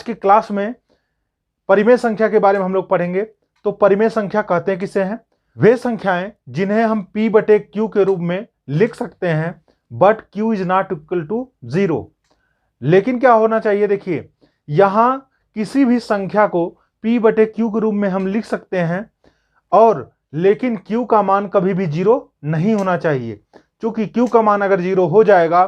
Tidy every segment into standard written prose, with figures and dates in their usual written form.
आज के क्लास में परिमेय संख्या के बारे में हम लोग पढ़ेंगे। तो परिमेय संख्या कहते हैं किसे हैं? वे संख्याएं जिन्हें हम p बटे q के रूप में लिख सकते हैं but q is not equal to 0। लेकिन क्या होना चाहिए, देखिए यहां किसी भी संख्या को p बटे q के रूप में हम लिख सकते हैं और लेकिन q का मान कभी भी 0 नहीं होना चाहिए। क्योंकि q का मान अगर 0 हो जाएगा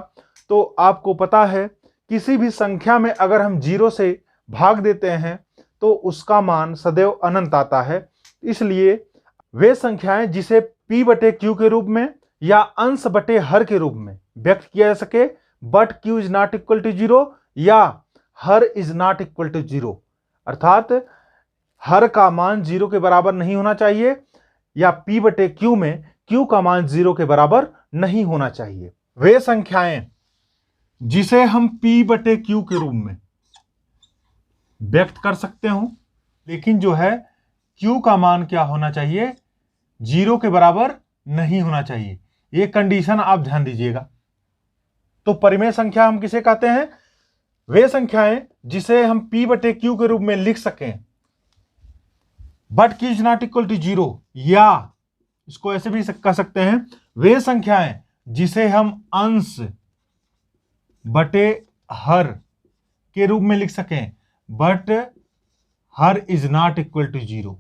तो आपको पता है किसी भी संख्या में अगर हम 0 से भाग देते हैं तो उसका मान सदैव अनंत आता है। इसलिए वे संख्याएं जिसे p बटे q के रूप में या अंश बटे हर के रूप में व्यक्त किया जा सके but q is not equal to 0 या हर इज नॉट इक्वल टू 0, अर्थात हर का मान 0 के बराबर नहीं होना चाहिए या p बटे q में q का मान 0 के बराबर नहीं होना चाहिए। वे संख्याएं जिसे हम p बटे q के रूप में व्यक्त कर सकते हो लेकिन जो है q का मान क्या होना चाहिए, 0 के बराबर नहीं होना चाहिए। ये कंडीशन आप ध्यान दीजिएगा। तो परिमेय संख्या हम किसे कहते हैं? वे संख्याएं जिसे हम p बटे q के रूप में लिख सकें but q is not equal to 0, या इसको ऐसे भी कह सकते हैं वे संख्याएं जिसे हम अंश बटे हर के रूप में लिख सकें बट हर इज नॉट इक्वल टू 0,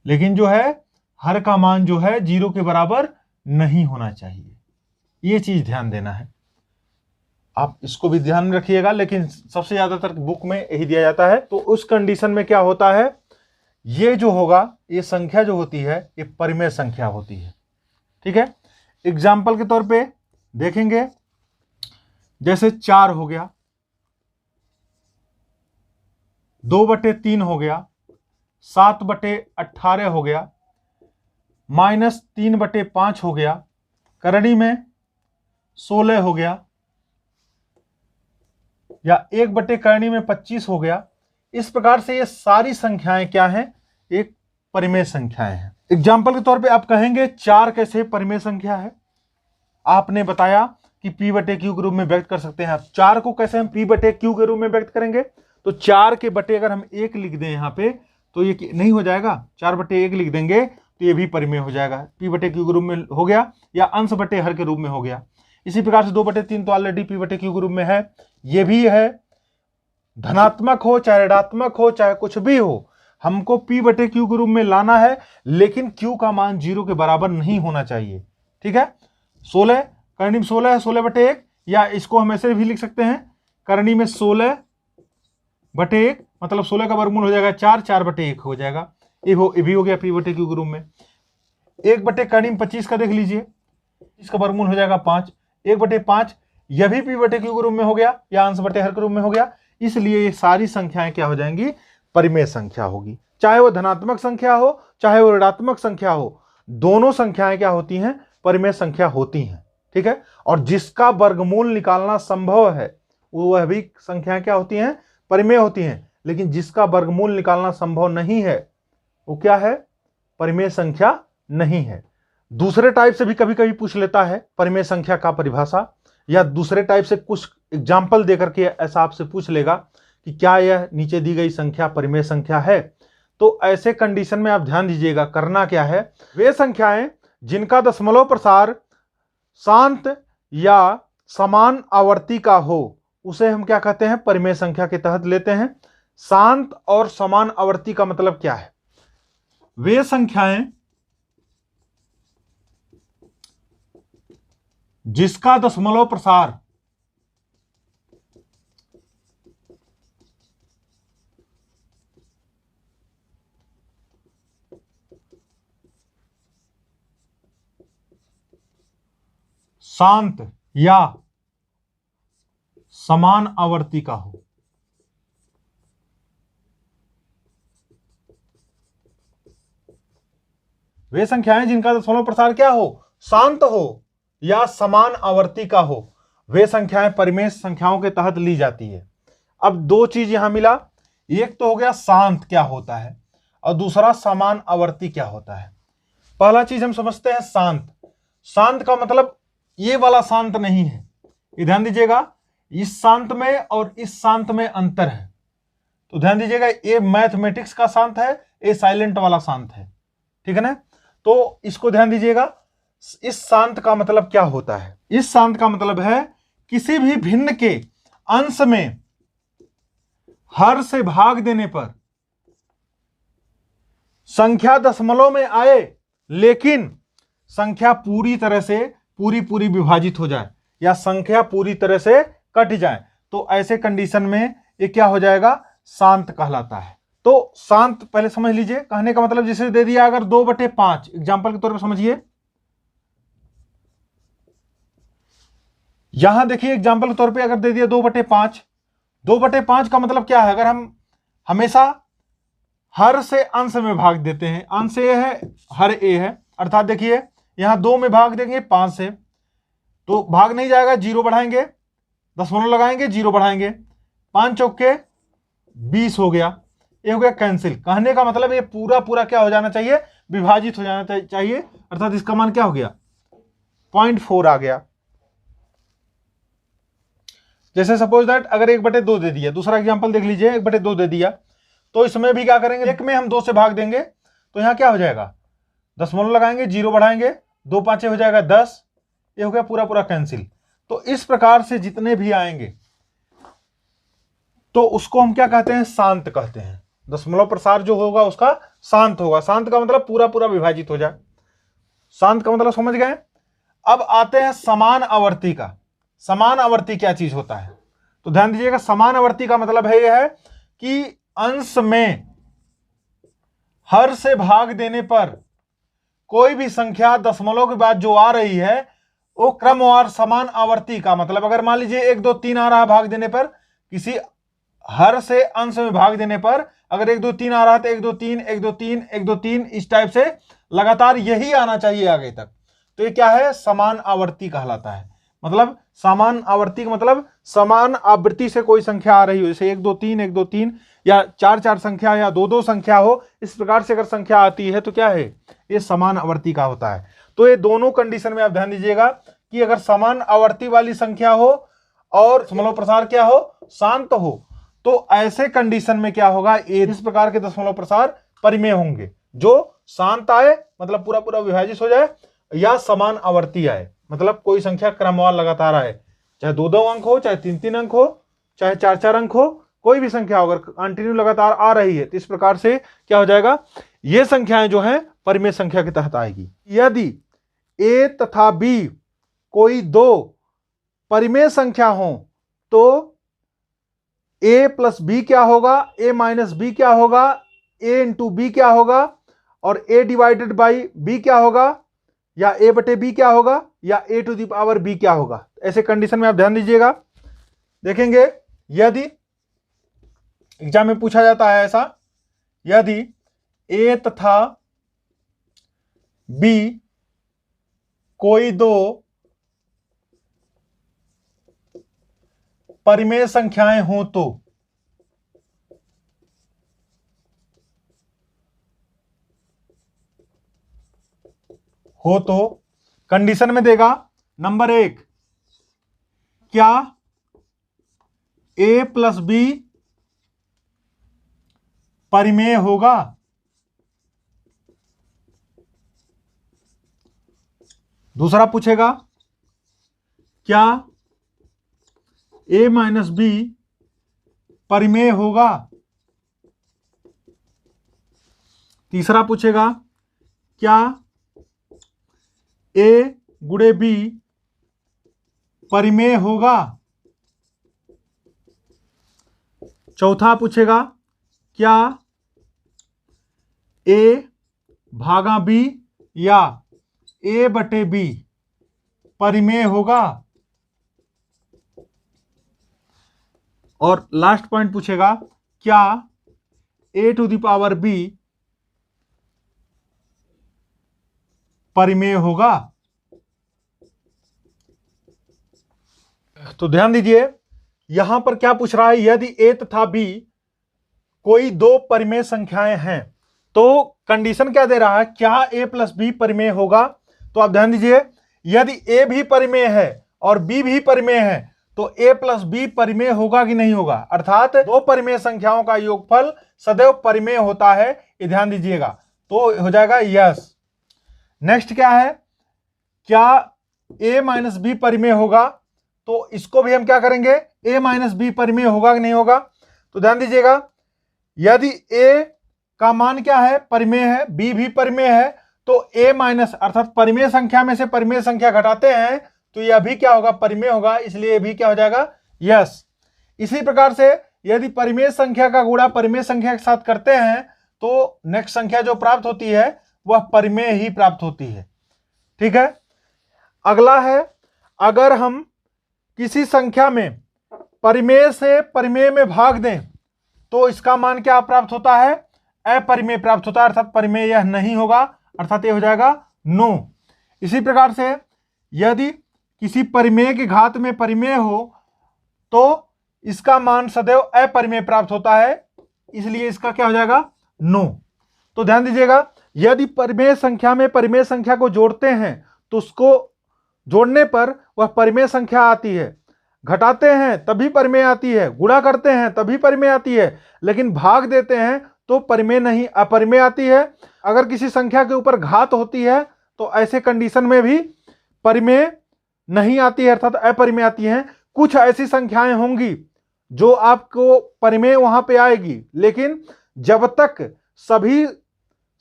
लेकिन जो है हर का मान जो है 0 के बराबर नहीं होना चाहिए। ये चीज ध्यान देना है, आप इसको भी ध्यान में रखिएगा। लेकिन सबसे ज्यादातर बुक में यही दिया जाता है। तो उस कंडीशन में क्या होता है, ये जो होगा ये संख्या जो होती है ये परिमेय संख्या होती है। ठीक है, एग्जाम्पल के तौर पे देखेंगे, जैसे 4 हो गया, 2 बटे 3 हो गया, 7 बटे 18 हो गया, -3 बटे 5 हो गया, करणी में 16 हो गया, या 1 बटे करणी में 25 हो गया। इस प्रकार से ये सारी संख्याएं क्या हैं, एक परिमेय संख्याएं हैं। एग्जाम्पल के तौर पे आप कहेंगे 4 कैसे परिमेय संख्या है? आपने बताया कि p बटे q के रूप में व्यक्त कर सकते हैं। आप 4 को कैसे हम p बटे q के रूप में व्यक्त करेंगे? तो 4 के बटे अगर हम 1 लिख दें यहाँ पे तो ये नहीं हो जाएगा, 4 बटे 1 लिख देंगे तो ये भी परिमेय हो जाएगा, p बटे q के रूप में हो गया या अंश बटे हर के रूप में हो गया। इसी प्रकार से 2 बटे 3 तो ऑलरेडी p बटे q के रूप में है, ये भी है। धनात्मक हो चाहे ऋणात्मक हो चाहे कुछ भी हो, हमको p बटे q के रूप में लाना है, लेकिन q का मान 0 के बराबर नहीं होना चाहिए। ठीक है, 16 करणी में 16 है, 16 बटे 1, या इसको हम ऐसे भी लिख सकते हैं, करणी में 16 बटे 1 मतलब 16 का वर्गमूल हो जाएगा 4, 4 बटे 1 हो जाएगा। ये भी हो गया p बटे q के रूप में। 1 बटे करणी में 25 का देख लीजिए, इसका वर्गमूल हो जाएगा 5, 1 बटे 5 यह भी p बटे q के रूप में हो गया या अंश बटे हर के रूप में हो गया। इसलिए ये सारी संख्याएं क्या हो जाएंगी, परिमेय संख्या होगी। चाहे वो धनात्मक संख्या हो चाहे वो ऋणात्मक संख्या हो, दोनों संख्याएं क्या होती हैं, परिमेय संख्या होती हैं। ठीक है, और जिसका वर्गमूल निकालना संभव है वह भी संख्याएं क्या होती हैं, परिमेय होती हैं। लेकिन जिसका वर्गमूल निकालना संभव नहीं है वो क्या है, परिमेय संख्या नहीं है। दूसरे टाइप से भी कभी कभी पूछ लेता है परिमेय संख्या का परिभाषा, या दूसरे टाइप से कुछ एग्जाम्पल देकर के ऐसा आपसे पूछ लेगा कि क्या यह नीचे दी गई संख्या परिमेय संख्या है। तो ऐसे कंडीशन में आप ध्यान दीजिएगा, करना क्या है, वे संख्याएं जिनका दशमलव प्रसार शांत या समान आवर्ती का हो उसे हम क्या कहते हैं, परिमेय संख्या के तहत लेते हैं। शांत और समान आवर्ती का मतलब क्या है? वे संख्याएं जिसका दशमलव प्रसार शांत या समान आवर्ती का हो। वे संख्याएं जिनका दशमलव प्रसार क्या हो, शांत हो या समान आवर्ती का हो, वे संख्याएं परिमेय संख्याओं के तहत ली जाती है। अब दो चीज यहां मिला, एक तो हो गया शांत क्या होता है और दूसरा समान आवर्ती क्या होता है। पहला चीज हम समझते हैं शांत। शांत का मतलब ये वाला शांत नहीं है, ये ध्यान दीजिएगा, इस शांत में और इस शांत में अंतर है। तो ध्यान दीजिएगा, ये मैथमेटिक्स का शांत है, ये साइलेंट वाला शांत है, ठीक है ना। तो इसको ध्यान दीजिएगा, इस शांत का मतलब क्या होता है? इस शांत का मतलब है किसी भी भिन्न के अंश में हर से भाग देने पर संख्या दशमलव में आए लेकिन संख्या पूरी तरह से पूरी विभाजित हो जाए या संख्या पूरी तरह से कट जाए, तो ऐसे कंडीशन में ये क्या हो जाएगा? शांत कहलाता है। तो शांत पहले समझ लीजिए, कहने का मतलब जैसे दे दिया अगर 2/5, एग्जांपल के तौर पर समझिए, यहां देखिए एग्जांपल के तौर पे अगर दे दिया 2/5, 2/5 का मतलब क्या है? अगर हम हमेशा हर से अंश में भाग देते हैं, अंश ए है, हर ए है, अर्थात देखिए यहां 2 में भाग देंगे 5 से, तो भाग नहीं जाएगा, 0 बढ़ाएंगे, दशमलव लगाएंगे, 0 बढ़ाएंगे, 5 चौके 20 हो गया, ये हो गया कैंसिल। कहने का मतलब ये पूरा क्या हो जाना चाहिए? विभाजित हो जाना चाहिए, अर्थात इसका मान क्या हो गया? 0.4 आ गया। जैसे सपोज दैट अगर 1/2 दे दिया, दूसरा एग्जांपल देख लीजिए, 1/2 दे दिया, तो इसमें भी क्या करेंगे? एक में हम 2 से भाग देंगे, तो यहां क्या हो जाएगा? दशमलव लगाएंगे, 0 बढ़ाएंगे, 2 5 हो जाएगा 10, ये हो गया पूरा कैंसिल। तो इस प्रकार से जितने भी आएंगे तो उसको हम क्या कहते हैं? शांत कहते हैं। दशमलव प्रसार जो होगा उसका शांत होगा। शांत का मतलब पूरा विभाजित हो जाए, शांत का मतलब समझ गए। अब आते हैं समान आवर्ती का। समान आवर्ती क्या चीज होता है? तो ध्यान दीजिएगा, समान आवर्ती का मतलब है यह है कि अंश में हर से भाग देने पर कोई भी संख्या दशमलव के बाद जो आ रही है वो क्रमवार समान आवर्ती का मतलब, अगर मान लीजिए 1 2 3 आ रहा है भाग देने पर, किसी हर से अंश में भाग देने पर अगर 1 2 3 आ रहा है तो 1 2 3 1 2 3 1 2 3 इस टाइप से लगातार यही आना चाहिए आगे तक, तो ये क्या है? समान आवर्ती कहलाता है। मतलब समान आवर्ती का मतलब समान आवृत्ति से कोई संख्या आ रही हो, जैसे 1 2 3 1 2 3 या 4 4 संख्या या 2 2 संख्या हो, इस प्रकार से अगर संख्या आती है तो क्या है? ये समान आवर्ती का होता है। तो ये दोनों कंडीशन में आप ध्यान दीजिएगा कि अगर समान आवर्ती वाली संख्या हो और दशमलव प्रसार क्या हो? शांत हो, तो ऐसे कंडीशन में क्या होगा? इस प्रकार के दशमलव प्रसार परिमेय होंगे, जो शांत आए मतलब पूरा विभाजित हो जाए, या समान आवर्ती आए मतलब कोई संख्या क्रमवार लगातार आए, चाहे 2 2 अंक हो, चाहे 3 3 अंक हो, चाहे 4 4 अंक हो, कोई भी संख्या अगर कंटिन्यू लगातार आ रही है तो इस प्रकार से क्या हो जाएगा? ये संख्याएं जो हैं परिमेय संख्या के तहत आएगी। यदि a तथा b कोई 2 परिमेय संख्या हो तो a प्लस बी क्या होगा? a माइनस बी क्या होगा? a इंटू बी क्या होगा? और a डिवाइडेड बाई b क्या होगा? या a बटे b क्या होगा? या a to the power b क्या होगा? ऐसे कंडीशन में आप ध्यान दीजिएगा, देखेंगे यदि एग्जाम में पूछा जाता है ऐसा, यदि a तथा b कोई 2 परिमेय संख्याएं हो तो कंडीशन में देगा नंबर 1, क्या a प्लस बी परिमेय होगा? दूसरा पूछेगा क्या a माइनस बी परिमेय होगा? तीसरा पूछेगा क्या a गुणे b परिमेय होगा? चौथा पूछेगा क्या a भागा b या a बटे b परिमेय होगा? और लास्ट पॉइंट पूछेगा क्या a to the power b परिमेय होगा? तो ध्यान दीजिए यहां पर क्या पूछ रहा है, यदि a तथा b कोई 2 परिमेय संख्याएं हैं तो कंडीशन क्या दे रहा है? क्या a प्लस बी परिमेय होगा? तो आप ध्यान दीजिए, यदि a भी परिमेय है और b भी परिमेय है तो a प्लस बी परिमेय होगा कि नहीं होगा, अर्थात दो परिमेय संख्याओं का योगफल सदैव परिमेय होता है, ये ध्यान दीजिएगा। तो हो जाएगा यस। नेक्स्ट क्या है, क्या a माइनस बी परिमेय होगा, तो इसको भी हम क्या करेंगे, a माइनस बी परिमेय होगा कि नहीं होगा। तो ध्यान दीजिएगा, यदि a का मान क्या है, परिमेय है, b भी परिमेय है, तो a माइनस अर्थात परिमेय संख्या में से परिमेय संख्या घटाते हैं तो यह भी क्या होगा, परिमेय होगा, इसलिए भी क्या हो जाएगा, यस। इसी प्रकार से यदि परिमेय संख्या का गुणा परिमेय संख्या के साथ करते हैं तो नेक्स्ट संख्या जो प्राप्त होती है वह परिमेय ही प्राप्त होती है। ठीक है, अगला है, अगर हम किसी संख्या में परिमेय से परिमेय में भाग दें तो इसका मान क्या प्राप्त होता है, अपरिमेय प्राप्त होता है, अर्थात परिमेय यह नहीं होगा, अर्थात यह हो जाएगा नो। इसी प्रकार से यदि किसी परिमेय के घात में परिमेय हो तो इसका मान सदैव अपरिमेय प्राप्त होता है, इसलिए इसका क्या हो जाएगा, नो। तो ध्यान दीजिएगा, यदि परिमेय संख्या में परिमेय संख्या को जोड़ते हैं तो उसको जोड़ने पर वह परिमेय संख्या आती है, घटाते हैं तभी परिमेय आती है, गुणा करते हैं तभी परिमेय आती है, लेकिन भाग देते हैं तो परिमेय नहीं, अपरिमेय आती है। अगर किसी संख्या के ऊपर घात होती है तो ऐसे कंडीशन में भी परिमेय नहीं आती है, अर्थात अपरिमेय आती है। कुछ ऐसी संख्याएं होंगी जो आपको परिमेय वहां पे आएगी, लेकिन जब तक सभी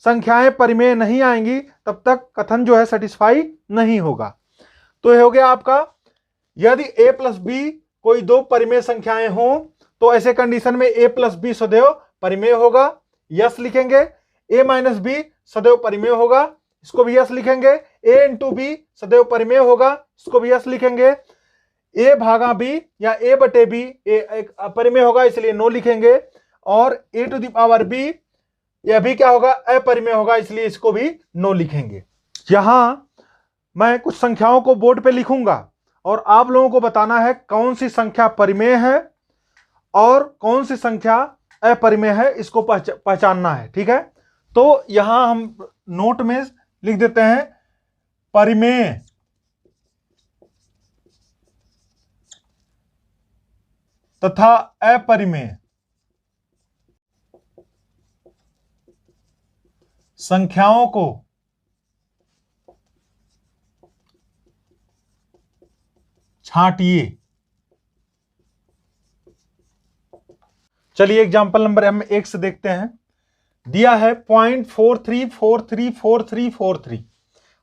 संख्याएं परिमेय नहीं आएंगी तब तक कथन जो है सेटिस्फाई नहीं होगा। तो यह हो गया आपका, यदि a प्लस बी कोई दो परिमेय संख्याएं हों तो ऐसे कंडीशन में a प्लस बी सदैव परिमेय होगा, यस लिखेंगे। a माइनस बी सदैव परिमेय होगा, इसको भी यस लिखेंगे। a इंटू बी सदैव परिमेय होगा, इसको भी यस लिखेंगे। a भागा b या a बटे b एक अपरिमेय होगा, इसलिए नो लिखेंगे। और a to the power b यह भी क्या होगा, अपरिमेय होगा, इसलिए इसको भी नो लिखेंगे। यहां मैं कुछ संख्याओं को बोर्ड पे लिखूंगा और आप लोगों को बताना है कौन सी संख्या परिमेय है और कौन सी संख्या अपरिमेय है, इसको पहचानना है। ठीक है, तो यहां हम नोट में लिख देते हैं परिमेय तथा अपरिमेय संख्याओं को छांटिए। चलिए एग्जांपल नंबर हम 1 से देखते हैं। दिया है 0.43434343।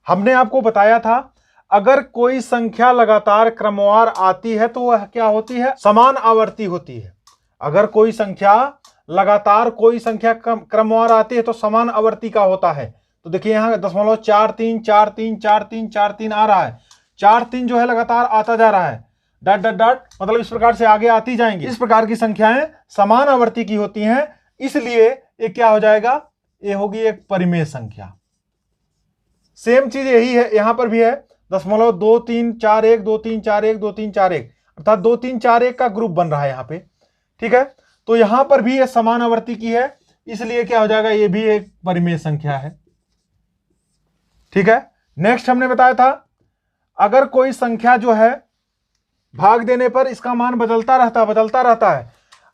हमने आपको बताया था अगर कोई संख्या लगातार क्रमवार आती है तो वह क्या होती है, समान आवर्ती होती है। अगर कोई संख्या लगातार कोई संख्या क्रमवार आती है तो समान आवर्ती का होता है। तो देखिए यहां 0.43434343 आ रहा है, 4-3 जो है लगातार आता जा रहा है, डॉट डॉट डॉट, मतलब इस प्रकार से आगे आती जाएंगी। इस प्रकार की संख्याएं समान आवर्ती की होती हैं, इसलिए ये क्या हो जाएगा, ये होगी एक परिमेय संख्या। सेम चीज यही है, यहां पर भी है 0.2341 2341 2341, अर्थात 2341 का ग्रुप बन रहा है यहां पे। ठीक है, तो यहां पर भी ये समान आवर्ती की है, इसलिए क्या हो जाएगा, ये भी एक परिमेय संख्या है। ठीक है, नेक्स्ट हमने बताया था अगर कोई संख्या जो है भाग देने पर इसका मान बदलता रहता है,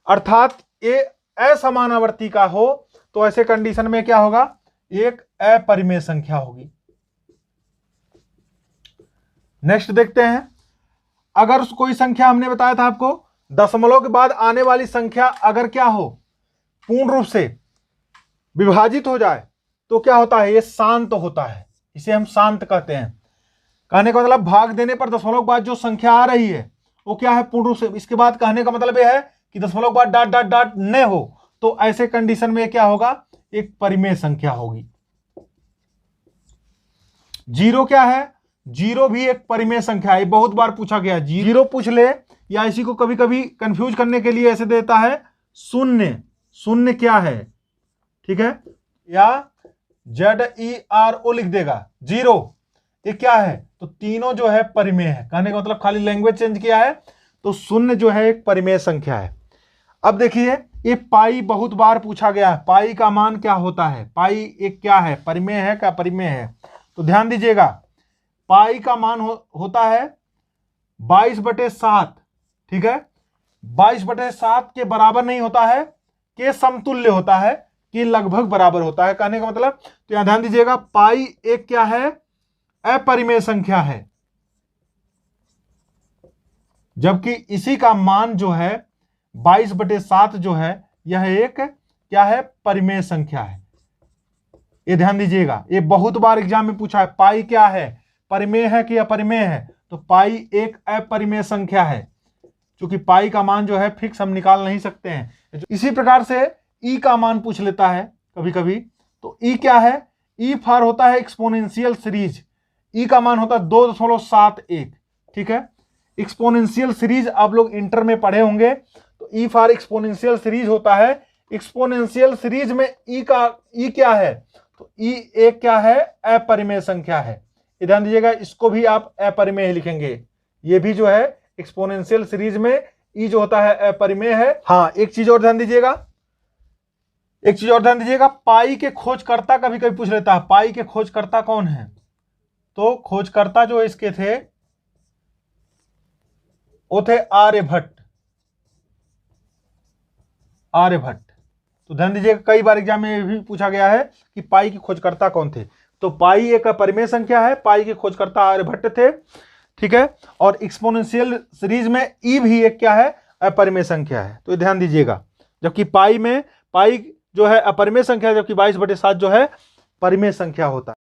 अर्थात ये असमान आवर्ती का हो, तो ऐसे कंडीशन में क्या होगा, एक अपरिमेय संख्या होगी। नेक्स्ट देखते हैं, अगर कोई संख्या हमने बताया था आपको दशमलव के बाद आने वाली संख्या अगर क्या हो, पूर्ण रूप से विभाजित हो जाए तो क्या होता है, ये शांत होता है, इसे हम शांत कहते हैं। कहने का मतलब भाग देने पर दशमलव के बाद जो संख्या आ रही है वो क्या है, पूर्ण रूप से। इसके बाद कहने का मतलब यह है कि दशमलव के बाद डॉट डॉट डॉट न हो, तो ऐसे कंडीशन में क्या होगा, एक परिमेय संख्या होगी। जीरो क्या है, जीरो भी एक परिमेय संख्या है, बहुत बार पूछा गया, जीरो पूछ ले या इसी को कभी कभी कंफ्यूज करने के लिए ऐसे देता है शून्य। शून्य क्या है, ठीक है, या ZERO लिख देगा, जीरो, ये क्या है, तो तीनों जो है परिमेय है। कहने का मतलब खाली लैंग्वेज चेंज किया है, तो शून्य जो है एक परिमेय संख्या है। अब देखिए ये पाई बहुत बार पूछा गया है, पाई का मान क्या होता है, पाई एक क्या है, परिमेय है क्या परिमेय है। तो ध्यान दीजिएगा, पाई का मान होता है 22/7, ठीक है, 22/7 के बराबर नहीं होता है, के समतुल्य होता है, के लगभग बराबर होता है। कहने का मतलब, तो यहां ध्यान दीजिएगा, पाई एक क्या है, अपरिमेय संख्या है, जबकि इसी का मान जो है 22/7 जो है, यह एक क्या है, परिमेय संख्या है। ये ध्यान दीजिएगा, ये बहुत बार एग्जाम में पूछा है, पाई क्या है, परिमेय है कि अपरिमेय है, तो पाई एक अपरिमेय संख्या है, क्योंकि पाई का मान जो है फिक्स हम निकाल नहीं सकते हैं। इसी प्रकार से ई का मान पूछ लेता है कभी कभी, तो ई क्या है, ई फॉर होता है एक्सपोनेंशियल सीरीज, ई का मान होता है 2.71, ठीक है। एक्सपोनेंशियल सीरीज आप लोग इंटर में पढ़े होंगे, तो ई फॉर एक्सपोनेंशियल सीरीज होता है, एक्सपोनेंशियल सीरीज में ई क्या है, तो ई एक क्या है, अपरिमेय संख्या है। ध्यान दीजिएगा, इसको भी आप अपरिमेय लिखेंगे, ये भी जो है एक्सपोनेंशियल सीरीज में ई जो होता है अपरिमेय है। हाँ, एक चीज और ध्यान दीजिएगा, पाई के खोजकर्ता कभी कभी पूछ लेता है, पाई के खोजकर्ता कौन है, तो खोजकर्ता जो इसके थे वो थे आर्यभट्ट। तो ध्यान दीजिएगा, कई बार एग्जाम में भी पूछा गया है कि पाई के खोजकर्ता कौन थे, तो पाई एक अपरिमेय संख्या है, पाई के खोजकर्ता आर्यभट्ट थे, ठीक है। और एक्सपोनेंशियल सीरीज में ई भी एक क्या है, अपरिमेय संख्या है, तो ध्यान दीजिएगा। जबकि पाई जो है अपरिमेय संख्या है, जबकि 22/7 जो है परिमेय संख्या होता है।